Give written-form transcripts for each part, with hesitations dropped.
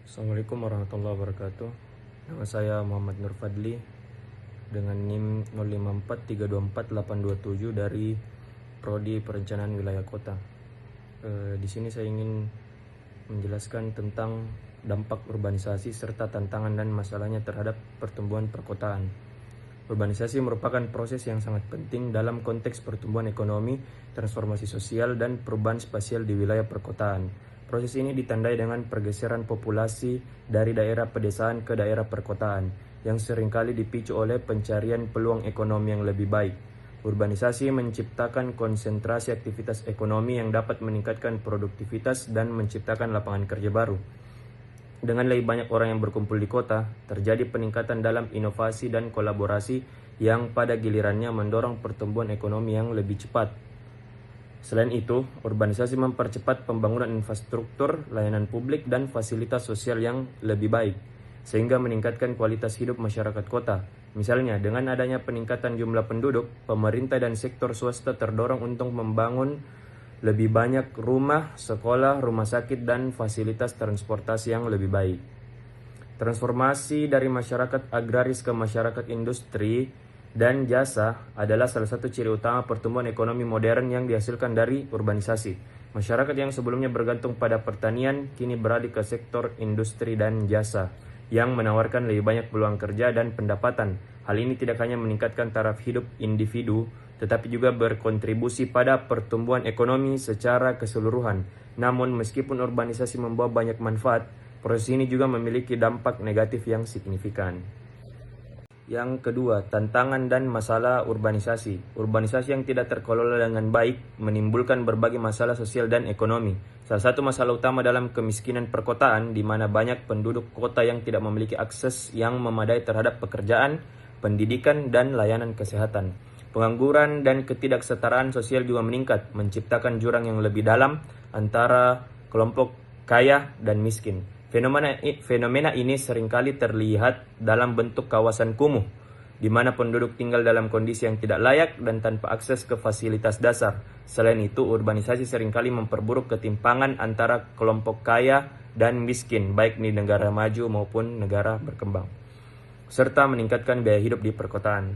Assalamualaikum warahmatullahi wabarakatuh. Nama saya Muhammad Nur Fadli dengan NIM 0543248827 dari Prodi Perencanaan Wilayah Kota. Di sini saya ingin menjelaskan tentang dampak urbanisasi serta tantangan dan masalahnya terhadap pertumbuhan perkotaan. Urbanisasi merupakan proses yang sangat penting dalam konteks pertumbuhan ekonomi, transformasi sosial, dan perubahan spasial di wilayah perkotaan. Proses ini ditandai dengan pergeseran populasi dari daerah pedesaan ke daerah perkotaan, yang seringkali dipicu oleh pencarian peluang ekonomi yang lebih baik. Urbanisasi menciptakan konsentrasi aktivitas ekonomi yang dapat meningkatkan produktivitas dan menciptakan lapangan kerja baru. Dengan lebih banyak orang yang berkumpul di kota, terjadi peningkatan dalam inovasi dan kolaborasi yang pada gilirannya mendorong pertumbuhan ekonomi yang lebih cepat. Selain itu, urbanisasi mempercepat pembangunan infrastruktur, layanan publik, dan fasilitas sosial yang lebih baik, sehingga meningkatkan kualitas hidup masyarakat kota. Misalnya, dengan adanya peningkatan jumlah penduduk, pemerintah dan sektor swasta terdorong untuk membangun lebih banyak rumah, sekolah, rumah sakit, dan fasilitas transportasi yang lebih baik. Transformasi dari masyarakat agraris ke masyarakat industri dan jasa adalah salah satu ciri utama pertumbuhan ekonomi modern yang dihasilkan dari urbanisasi. Masyarakat yang sebelumnya bergantung pada pertanian kini beralih ke sektor industri dan jasa yang menawarkan lebih banyak peluang kerja dan pendapatan. Hal ini tidak hanya meningkatkan taraf hidup individu, tetapi juga berkontribusi pada pertumbuhan ekonomi secara keseluruhan. Namun, meskipun urbanisasi membawa banyak manfaat, proses ini juga memiliki dampak negatif yang signifikan. Yang kedua, tantangan dan masalah urbanisasi. Urbanisasi yang tidak terkelola dengan baik menimbulkan berbagai masalah sosial dan ekonomi. Salah satu masalah utama dalam kemiskinan perkotaan, di mana banyak penduduk kota yang tidak memiliki akses yang memadai terhadap pekerjaan, pendidikan, dan layanan kesehatan. Pengangguran dan ketidaksetaraan sosial juga meningkat, menciptakan jurang yang lebih dalam antara kelompok kaya dan miskin. Fenomena ini seringkali terlihat dalam bentuk kawasan kumuh, di mana penduduk tinggal dalam kondisi yang tidak layak dan tanpa akses ke fasilitas dasar. Selain itu, urbanisasi seringkali memperburuk ketimpangan antara kelompok kaya dan miskin, baik di negara maju maupun negara berkembang, serta meningkatkan biaya hidup di perkotaan.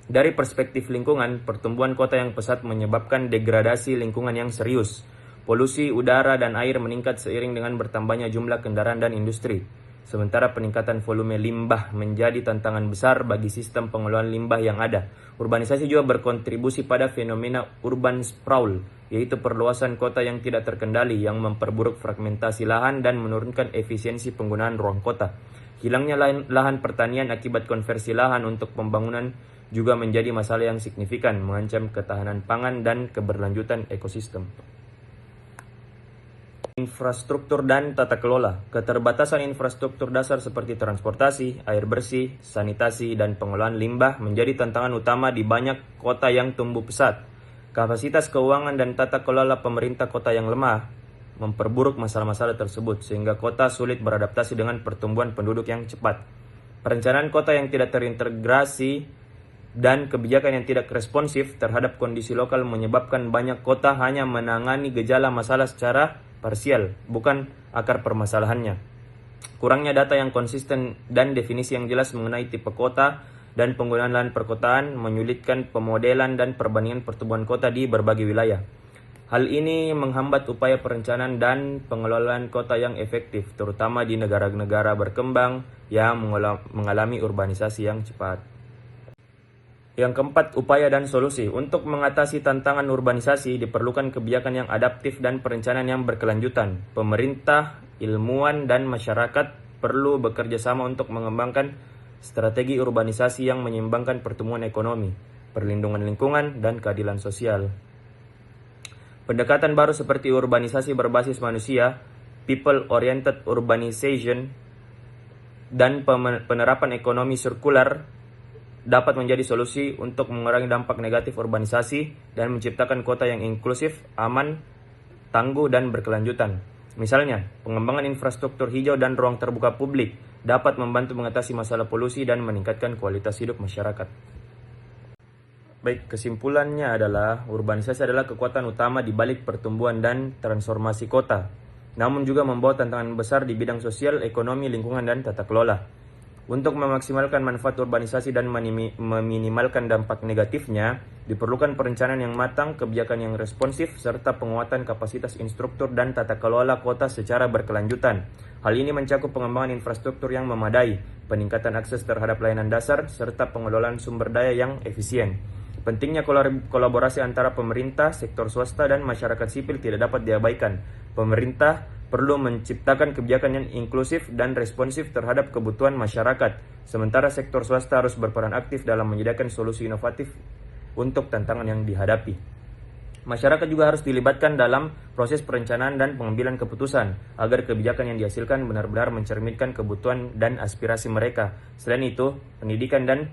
Dari perspektif lingkungan, pertumbuhan kota yang pesat menyebabkan degradasi lingkungan yang serius. Polusi udara dan air meningkat seiring dengan bertambahnya jumlah kendaraan dan industri. Sementara peningkatan volume limbah menjadi tantangan besar bagi sistem pengelolaan limbah yang ada. Urbanisasi juga berkontribusi pada fenomena urban sprawl, yaitu perluasan kota yang tidak terkendali yang memperburuk fragmentasi lahan dan menurunkan efisiensi penggunaan ruang kota. Hilangnya lahan pertanian akibat konversi lahan untuk pembangunan juga menjadi masalah yang signifikan, mengancam ketahanan pangan dan keberlanjutan ekosistem. Infrastruktur dan tata kelola. Keterbatasan infrastruktur dasar seperti transportasi, air bersih, sanitasi, dan pengelolaan limbah menjadi tantangan utama di banyak kota yang tumbuh pesat. Kapasitas keuangan dan tata kelola pemerintah kota yang lemah memperburuk masalah-masalah tersebut, sehingga kota sulit beradaptasi dengan pertumbuhan penduduk yang cepat. Perencanaan kota yang tidak terintegrasi dan kebijakan yang tidak responsif terhadap kondisi lokal menyebabkan banyak kota hanya menangani gejala masalah secara parsial, bukan akar permasalahannya. Kurangnya data yang konsisten dan definisi yang jelas mengenai tipe kota dan penggunaan lahan perkotaan menyulitkan pemodelan dan perbandingan pertumbuhan kota di berbagai wilayah. Hal ini menghambat upaya perencanaan dan pengelolaan kota yang efektif, terutama di negara-negara berkembang yang mengalami urbanisasi yang cepat. Yang keempat, upaya dan solusi. Untuk mengatasi tantangan urbanisasi, diperlukan kebijakan yang adaptif dan perencanaan yang berkelanjutan. Pemerintah, ilmuwan, dan masyarakat perlu bekerja sama untuk mengembangkan strategi urbanisasi yang menyeimbangkan pertumbuhan ekonomi, perlindungan lingkungan, dan keadilan sosial. Pendekatan baru seperti urbanisasi berbasis manusia, people-oriented urbanization, dan penerapan ekonomi sirkular dapat menjadi solusi untuk mengurangi dampak negatif urbanisasi dan menciptakan kota yang inklusif, aman, tangguh, dan berkelanjutan. Misalnya, pengembangan infrastruktur hijau dan ruang terbuka publik dapat membantu mengatasi masalah polusi dan meningkatkan kualitas hidup masyarakat. Baik, kesimpulannya adalah urbanisasi adalah kekuatan utama di balik pertumbuhan dan transformasi kota. namun juga membawa tantangan besar di bidang sosial, ekonomi, lingkungan, dan tata kelola. Untuk memaksimalkan manfaat urbanisasi dan meminimalkan dampak negatifnya, diperlukan perencanaan yang matang, kebijakan yang responsif, serta penguatan kapasitas instruktur dan tata kelola kota secara berkelanjutan. Hal ini mencakup pengembangan infrastruktur yang memadai, peningkatan akses terhadap layanan dasar, serta pengelolaan sumber daya yang efisien. Pentingnya kolaborasi antara pemerintah, sektor swasta, dan masyarakat sipil tidak dapat diabaikan. Pemerintah perlu menciptakan kebijakan yang inklusif dan responsif terhadap kebutuhan masyarakat, sementara sektor swasta harus berperan aktif dalam menyediakan solusi inovatif untuk tantangan yang dihadapi. Masyarakat juga harus dilibatkan dalam proses perencanaan dan pengambilan keputusan agar kebijakan yang dihasilkan benar-benar mencerminkan kebutuhan dan aspirasi mereka. Selain itu, pendidikan dan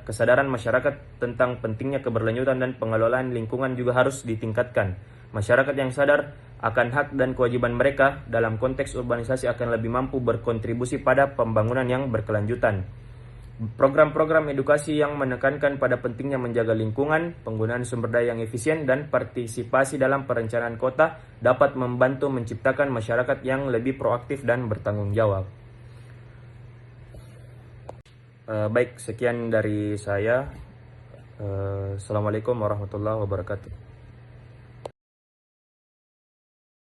kesadaran masyarakat tentang pentingnya keberlanjutan dan pengelolaan lingkungan juga harus ditingkatkan. Masyarakat yang sadar akan hak dan kewajiban mereka dalam konteks urbanisasi akan lebih mampu berkontribusi pada pembangunan yang berkelanjutan. Program-program edukasi yang menekankan pada pentingnya menjaga lingkungan, penggunaan sumber daya yang efisien, dan partisipasi dalam perencanaan kota dapat membantu menciptakan masyarakat yang lebih proaktif dan bertanggung jawab. Baik, sekian dari saya. Assalamualaikum warahmatullahi wabarakatuh.